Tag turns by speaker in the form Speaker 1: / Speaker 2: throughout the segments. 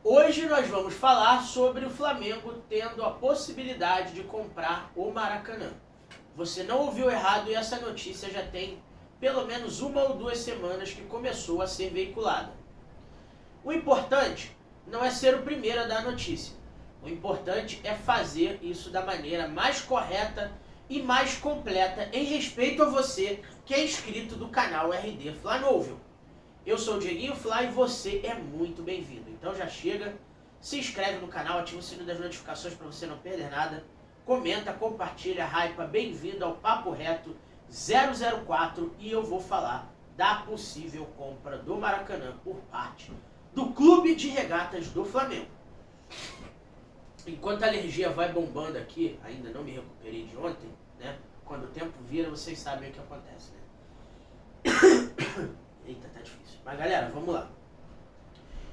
Speaker 1: Hoje nós vamos falar sobre o Flamengo tendo a possibilidade de comprar o Maracanã. Você não ouviu errado e essa notícia já tem pelo menos 1 ou 2 semanas que começou a ser veiculada. O importante não é ser o primeiro a dar a notícia. O importante é fazer isso da maneira mais correta e mais completa em respeito a você que é inscrito do canal RD Flanóvel. Eu sou o Dieguinho Fla e você é muito bem-vindo. Então já chega, se inscreve no canal, ativa o sininho das notificações para você não perder nada. Comenta, compartilha, hypa, bem-vindo ao Papo Reto 004 e eu vou falar da possível compra do Maracanã por parte do Clube de Regatas do Flamengo. Enquanto a alergia vai bombando aqui, ainda não me recuperei de ontem, né? Quando o tempo vira, vocês sabem o que acontece, né? Eita, tá difícil. Mas galera, vamos lá.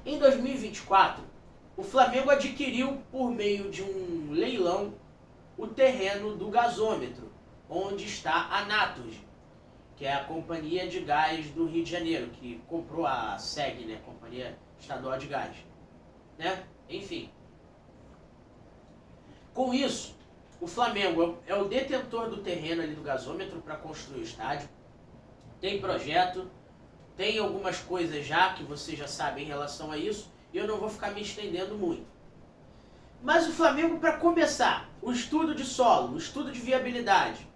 Speaker 1: Em 2024, o Flamengo adquiriu por meio de um leilão o terreno do gasômetro, onde está a Naturgy, que é a companhia de gás do Rio de Janeiro, que comprou a SEG, né? Companhia Estadual de Gás, né? Enfim. Com isso, o Flamengo é o detentor do terreno ali do gasômetro para construir o estádio. Tem projeto, tem algumas coisas já que você já sabe em relação a isso, e eu não vou ficar me estendendo muito. Mas o Flamengo, para começar, o estudo de solo, o estudo de viabilidade,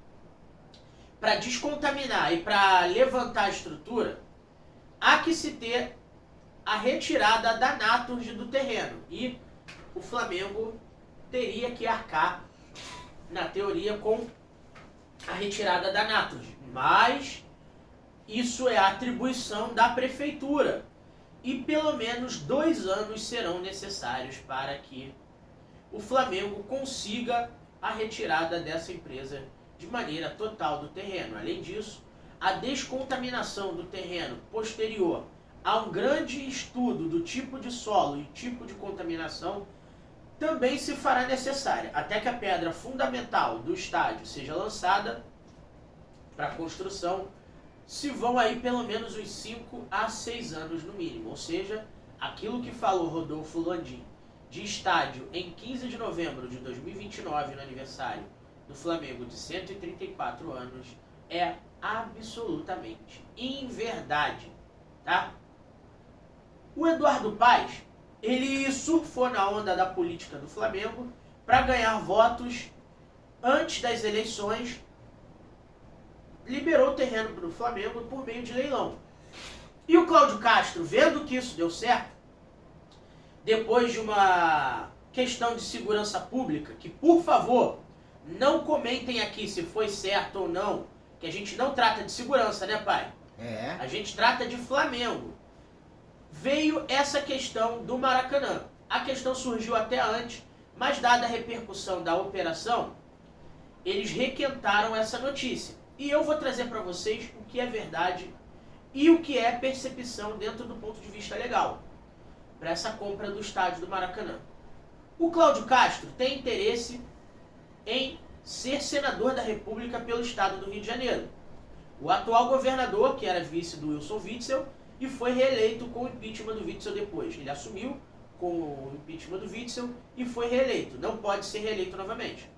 Speaker 1: para descontaminar e para levantar a estrutura, há que se ter a retirada da Naturgy do terreno. E o Flamengo teria que arcar, na teoria, com a retirada da Naturgy. Mas isso é a atribuição da prefeitura. E pelo menos 2 anos serão necessários para que o Flamengo consiga a retirada dessa empresa de maneira total do terreno. Além disso, a descontaminação do terreno posterior a um grande estudo do tipo de solo e tipo de contaminação também se fará necessária, até que a pedra fundamental do estádio seja lançada para a construção. Se vão aí pelo menos uns 5 a 6 anos no mínimo. Ou seja, aquilo que falou Rodolfo Landim de estádio em 15 de novembro de 2029, no aniversário do Flamengo de 134 anos, é absolutamente inverdade, tá? O Eduardo Paes, ele surfou na onda da política do Flamengo para ganhar votos antes das eleições, liberou o terreno para o Flamengo por meio de leilão. E o Cláudio Castro, vendo que isso deu certo, depois de uma questão de segurança pública, que por favor, não comentem aqui se foi certo ou não, que a gente não trata de segurança, né, pai?
Speaker 2: É.
Speaker 1: A gente trata de Flamengo. Veio essa questão do Maracanã. A questão surgiu até antes, mas dada a repercussão da operação, eles requentaram essa notícia. E eu vou trazer para vocês o que é verdade e o que é percepção dentro do ponto de vista legal para essa compra do estádio do Maracanã. O Cláudio Castro tem interesse em ser senador da República pelo estado do Rio de Janeiro. O atual governador, que era vice do Wilson Witzel, e foi reeleito com o impeachment do Witzel depois. Ele assumiu com o impeachment do Witzel e foi reeleito. Não pode ser reeleito novamente.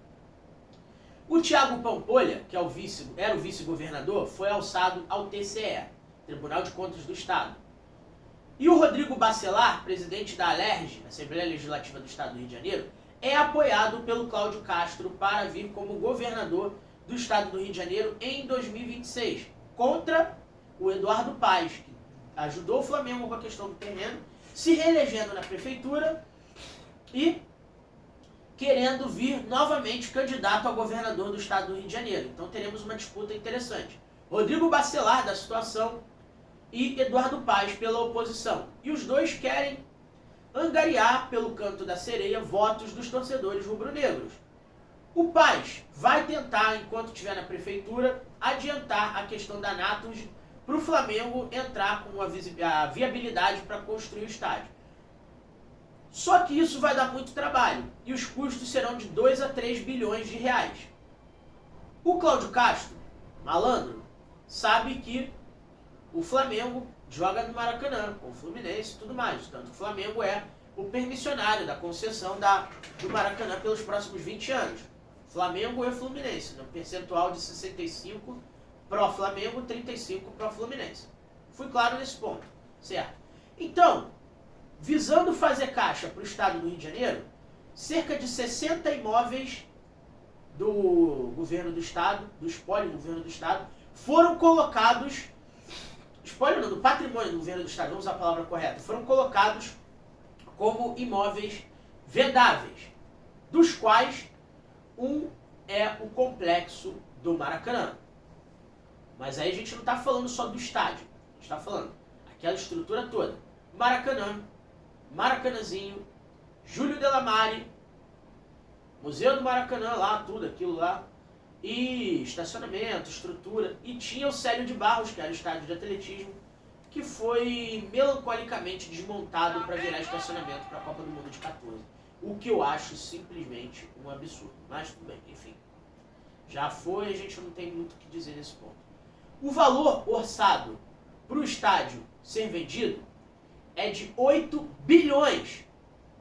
Speaker 1: O Thiago Pampolha, que era o vice-governador, foi alçado ao TCE, Tribunal de Contas do Estado. E o Rodrigo Bacelar, presidente da ALERJ, Assembleia Legislativa do Estado do Rio de Janeiro, é apoiado pelo Cláudio Castro para vir como governador do Estado do Rio de Janeiro em 2026, contra o Eduardo Paes, que ajudou o Flamengo com a questão do terreno, se reelegendo na prefeitura e querendo vir novamente candidato a governador do estado do Rio de Janeiro. Então teremos uma disputa interessante. Rodrigo Bacelar da situação e Eduardo Paes pela oposição. E os dois querem angariar pelo canto da sereia votos dos torcedores rubro-negros. O Paes vai tentar, enquanto estiver na prefeitura, adiantar a questão da Naturgy para o Flamengo entrar com a viabilidade para construir o estádio. Só que isso vai dar muito trabalho e os custos serão de 2 a 3 bilhões de reais. O Cláudio Castro, malandro, sabe que o Flamengo joga no Maracanã, com o Fluminense e tudo mais. Tanto que o Flamengo é o permissionário da concessão do Maracanã pelos próximos 20 anos. Flamengo e Fluminense, no percentual de 65 pró-Flamengo, 35 pró-Fluminense. Fui claro nesse ponto, certo? Então, visando fazer caixa para o estado do Rio de Janeiro, cerca de 60 imóveis do governo do estado, do espólio do governo do estado, foram colocados, espólio não, do patrimônio do governo do estado, vamos usar a palavra correta, foram colocados como imóveis vendáveis, dos quais um é o complexo do Maracanã. Mas aí a gente não está falando só do estádio, a gente está falando aquela estrutura toda. Maracanã, Maracanãzinho, Júlio Delamare, Museu do Maracanã lá, tudo aquilo lá, e estacionamento, estrutura, e tinha o Célio de Barros, que era o estádio de atletismo, que foi melancolicamente desmontado para virar estacionamento para a Copa do Mundo de 14. O que eu acho simplesmente um absurdo. Mas tudo bem, enfim. Já foi, a gente não tem muito o que dizer nesse ponto. O valor orçado para o estádio ser vendido é de 8 bilhões.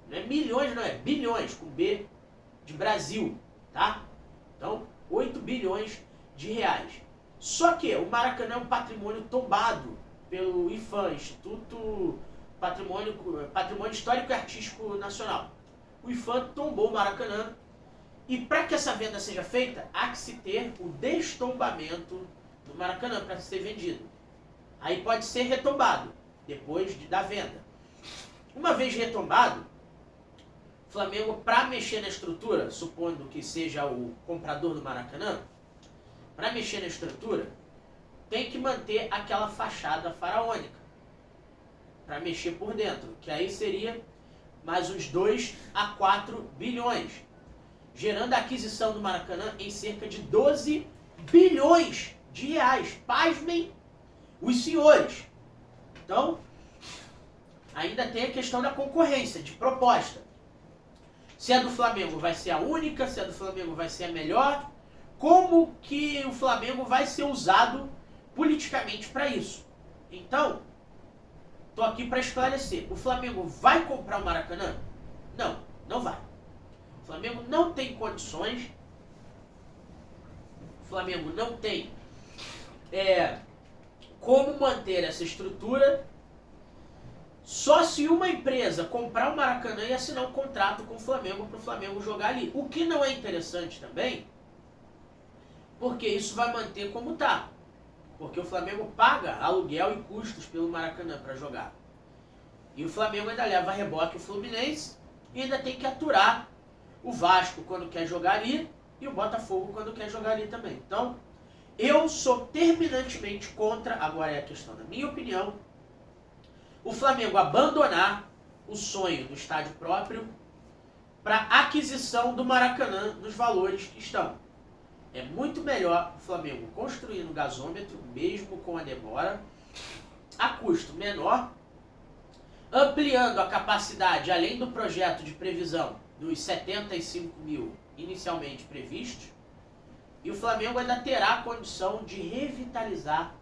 Speaker 1: Não é milhões, não, é bilhões, com B de Brasil, tá? Então, 8 bilhões de reais. Só que o Maracanã é um patrimônio tombado pelo IPHAN, Instituto Patrimônio Histórico e Artístico Nacional. O IPHAN tombou o Maracanã e para que essa venda seja feita, há que se ter o destombamento do Maracanã para ser vendido. Aí pode ser retombado depois da venda. Uma vez retombado, o Flamengo, para mexer na estrutura, supondo que seja o comprador do Maracanã, para mexer na estrutura, tem que manter aquela fachada faraônica para mexer por dentro, que aí seria mais uns 2 a 4 bilhões, gerando a aquisição do Maracanã em cerca de 12 bilhões de reais. Pasmem os senhores. Então, ainda tem a questão da concorrência, de proposta. Se a do Flamengo vai ser a única, se a do Flamengo vai ser a melhor, como que o Flamengo vai ser usado politicamente para isso. Então, estou aqui para esclarecer. O Flamengo vai comprar o Maracanã? Não, não vai. O Flamengo não tem condições. O Flamengo não tem como manter essa estrutura. Só se uma empresa comprar o Maracanã e assinar um contrato com o Flamengo para o Flamengo jogar ali. O que não é interessante também, porque isso vai manter como está. Porque o Flamengo paga aluguel e custos pelo Maracanã para jogar. E o Flamengo ainda leva a reboque o Fluminense e ainda tem que aturar o Vasco quando quer jogar ali e o Botafogo quando quer jogar ali também. Então, eu sou terminantemente contra, agora é a questão da minha opinião, o Flamengo abandonar o sonho do estádio próprio para aquisição do Maracanã nos valores que estão. É muito melhor o Flamengo construir no gasômetro, mesmo com a demora, a custo menor, ampliando a capacidade, além do projeto de previsão dos 75 mil inicialmente previstos, e o Flamengo ainda terá a condição de revitalizar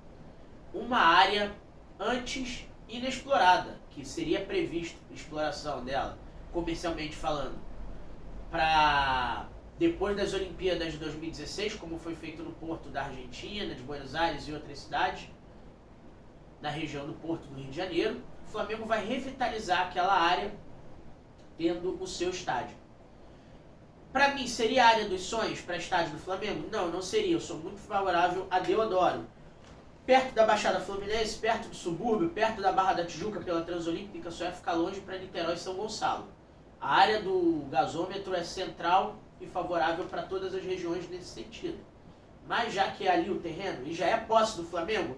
Speaker 1: uma área antes inexplorada, que seria previsto a exploração dela, comercialmente falando, para depois das Olimpíadas de 2016, como foi feito no Porto da Argentina, de Buenos Aires e outras cidades, na região do Porto do Rio de Janeiro, o Flamengo vai revitalizar aquela área, tendo o seu estádio. Para mim, seria a área dos sonhos para estádio do Flamengo? Não, não seria. Eu sou muito favorável a Deodoro. Perto da Baixada Fluminense, perto do subúrbio, perto da Barra da Tijuca pela Transolímpica, só ia ficar longe para Niterói e São Gonçalo. A área do gasômetro é central e favorável para todas as regiões nesse sentido. Mas já que é ali o terreno e já é posse do Flamengo,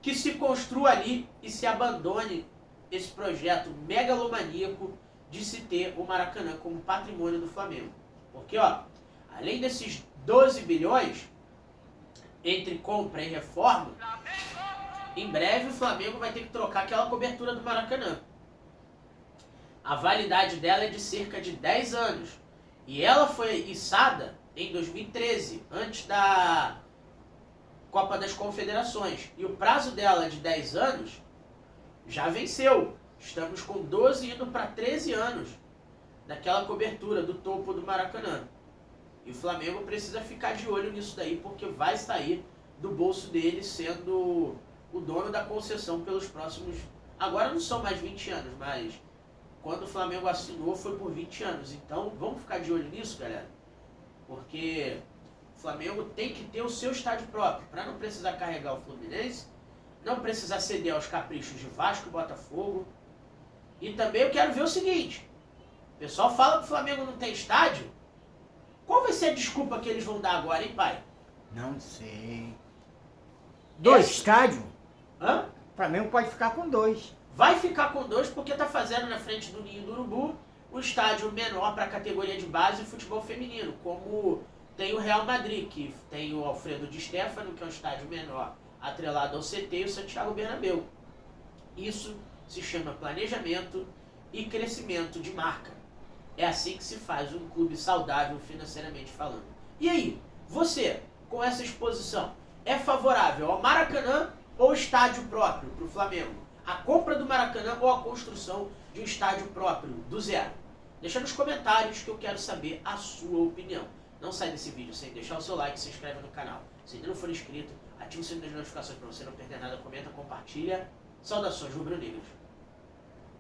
Speaker 1: que se construa ali e se abandone esse projeto megalomaníaco de se ter o Maracanã como patrimônio do Flamengo. Porque, ó, além desses 12 bilhões, entre compra e reforma, em breve o Flamengo vai ter que trocar aquela cobertura do Maracanã. A validade dela é de cerca de 10 anos. E ela foi içada em 2013, antes da Copa das Confederações. E o prazo dela de 10 anos já venceu. Estamos com 12 indo para 13 anos daquela cobertura do topo do Maracanã. E o Flamengo precisa ficar de olho nisso daí, porque vai sair do bolso dele sendo o dono da concessão pelos próximos... Agora não são mais 20 anos, mas quando o Flamengo assinou foi por 20 anos. Então vamos ficar de olho nisso, galera. Porque o Flamengo tem que ter o seu estádio próprio, para não precisar carregar o Fluminense, não precisar ceder aos caprichos de Vasco e Botafogo. E também eu quero ver o seguinte, o pessoal fala que o Flamengo não tem estádio. Qual vai ser a desculpa que eles vão dar agora, hein, pai?
Speaker 2: Não sei. 2 estádios?
Speaker 1: Hã?
Speaker 2: O Flamengo pode ficar com 2.
Speaker 1: Vai ficar com 2 porque tá fazendo na frente do Ninho do Urubu um estádio menor para a categoria de base e futebol feminino, como tem o Real Madrid, que tem o Alfredo Di Stéfano, que é um estádio menor, atrelado ao CT, e o Santiago Bernabéu. Isso se chama planejamento e crescimento de marca. É assim que se faz um clube saudável financeiramente falando. E aí, você, com essa exposição, é favorável ao Maracanã ou estádio próprio para o Flamengo? A compra do Maracanã ou a construção de um estádio próprio, do zero? Deixa nos comentários que eu quero saber a sua opinião. Não sai desse vídeo sem deixar o seu like, se inscreve no canal. Se ainda não for inscrito, ative o sininho das notificações para você não perder nada, comenta, compartilha. Saudações rubro-negras.